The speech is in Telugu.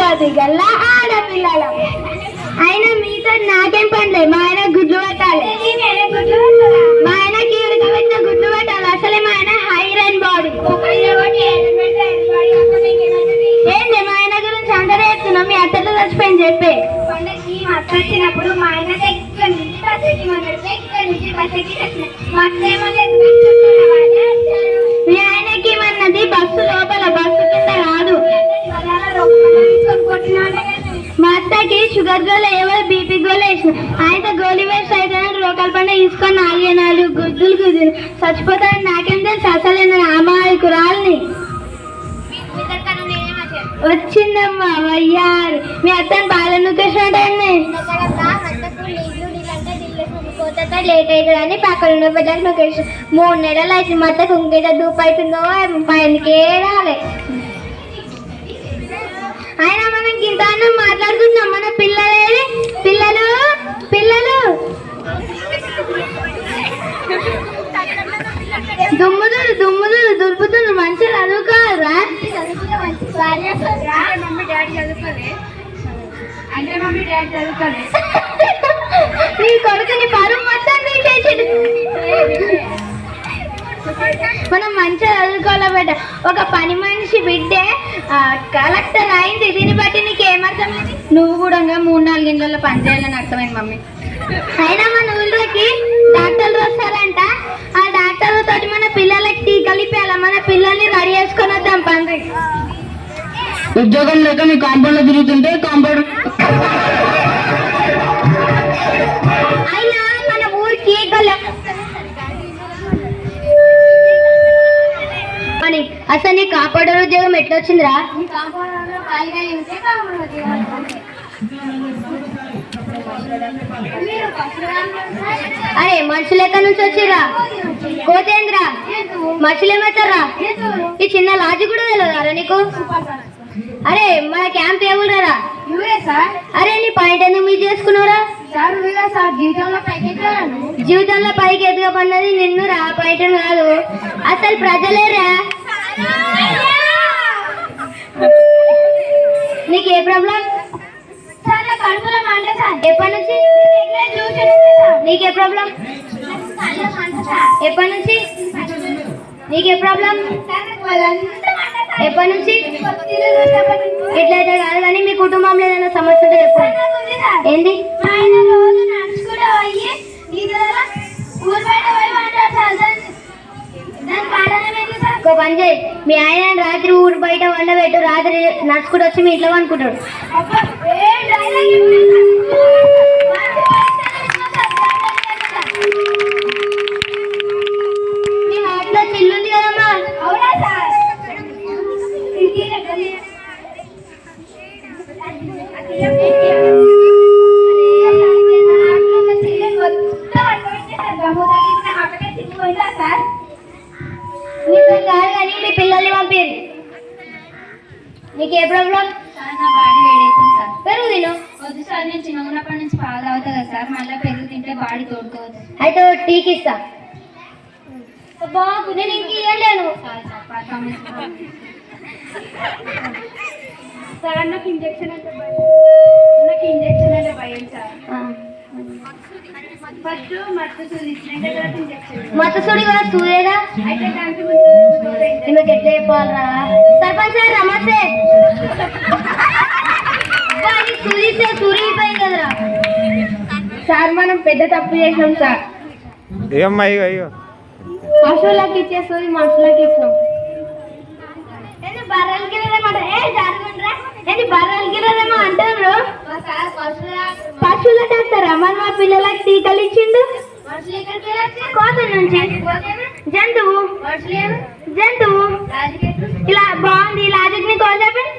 బుద్ధి గల్ల ఆడపిల్లల. అయినా మీతో నాకేం పనిలే, మా ఆయన గుడ్లు పెట్టాలి, మా ఆయనకి ఉడకబెట్టిన గుడ్లు పెట్టాలి. అసలే మా ఆయన హైరన్ బాడీ. ఏంటి మా ఆయన గురించి అందరూ చెప్తున్నాం, మీ అత్తలో చచ్చిపోయింది చెప్పే. పండగకి మా అత్త వచ్చినప్పుడు మా ఆయన మీ ఆయనకి ఏమన్నది బస్సు లోపల, బస్సు కింద కాదు. మా అత్తకి షుగర్ గోళ ఎవరు బీపీ గోళ వేసిన, ఆయనతో గోళీ వేస్ట్ అయితే రోకల పండుగ తీసుకొని 4 గుద్దులు గుద్దులు చచ్చిపోతానని నాకేం తెలుసు. అసలే అమాయకురాల్ని. వచ్చిందమ్మా వయ్యారు, మీ అత్తని బాగా నుకేసినట్టండి. లేట్ అవుతుంది అని పక్కన బిడ్డకు నుకేసి 3 నెలలు అయితే మా అత్తకు ఇంకేట దూపు అవుతుందో పైనకే రాలే. అయినా మనం ఇంత అన్నం మాట్లాడుకుందాం, మన పిల్లలు పిల్లలు పిల్లలు దుమ్ముదురు దుమ్ముదురు దులుపుతున్నారు. మంచిగా చదువుకోవాలరా. నీ కొడుకుని పరువు మొత్తం తీసేసాడు. మనం మంచిగా చదువుకోవాల బిడ్డ. ఒక పని మనిషి బిడ్డే కలెక్టర్ అయింది, దీన్ని బట్టి నీకు ఏమర్థం? నువ్వు కూడా 3-4 గంటల్లో పని చేయాలని అర్థమైంది మమ్మీ. అయినా మన ఊళ్ళోకి డాక్టర్లు వస్తారంట, ఆ డాక్టర్లతో మన పిల్లలకి టీకాలు ఇప్పాల. మన పిల్లల్ని రెడీ చేసుకొని వద్దాం పండ్రి. ఉద్యోగం లేక మీ కాంపౌండ్ లో తిరుగుతుంటే కాంపౌండ్ అయినా మన ఊరికి అని అసలు నీ కాపాడర్ ఉద్యోగం ఎట్లా వచ్చిందిరా? అరే మనుషులు ఎక్కడి నుంచి వచ్చిరా? కోతేంద్రా మనుషులు ఏమవుతారా? ఈ చిన్న లాజీ కూడా తెలియదారా నీకు? అరే మన క్యాంప్ ఏ ఊరారా? అరే నీ పాయింట్ ఎందుకు మీరు చేసుకున్నారా? జీవితంలో పైకి ఎదగబడినది నిన్ను రా, పాయింట్ కాదు. అసలు ప్రజలేరా? నీకు ఏ ప్రాబ్లం? ఎప్పటి నుంచి? నీకే ప్రాబ్లం? ఎప్పటి నుంచి? నీకే ప్రాబ్లం? ఎప్పటి నుంచి? ఇట్లయితే కాదు కానీ మీ కుటుంబంలో ఏదైనా సమస్య ఉంటే చెప్పండి. ఏంది? ఒక పని చేయి, మీ ఆయన రాత్రి ఊరు బయట వండబెట్టు, రాత్రి నడుచుకుంటూ వచ్చి మీ ఇంట్లో అనుకుంటాడు. మీ హాట్లో చిల్లుంది కదమ్మా? కానీ మీ పిల్లల్ని పంపిరు. నీకు ఏ ప్రాబ్లం? బాడీ వేడైతుంది సార్. పెరుగు తిను. వద్దు సార్, నేను చిన్నప్పటి నుంచి పాలు తాగుతా కదా సార్, మళ్ళీ పెరుగు తింటే బాడీ తోడుకోవద్దు. అయితే టీకి ఇస్తా. బాబు నేను ఇంక ఇవ్వలేను సార్. నాకు ఇంజక్షన్ అంటే భయం సార్. ఫస్ట్ మత్తసూడి కూడా సూర్యగా ఈమెకి ఎట్లా చెప్పాలరా? సర్పంచ్ సార్ నమస్తే. సూర్యపోయింది కదరా సార్. మనం పెద్ద తప్పు చేసినాం సార్. ఏమయ్యో అయ్యో పశువులకి ఇచ్చే సూది మనుషులకి ఇస్తాం. బర్రెలకి వెళ్ళమంటారు. బర్రెలకి వెళ్ళేమో అంటారు. పశువుల డాక్టర్ మన మా పిల్లలకి టీకాలు ఇచ్చిండు. కోత నుంచి జంతువు ఇలా బాగుంది. లాజిక్ ని కోత చెప్పండి.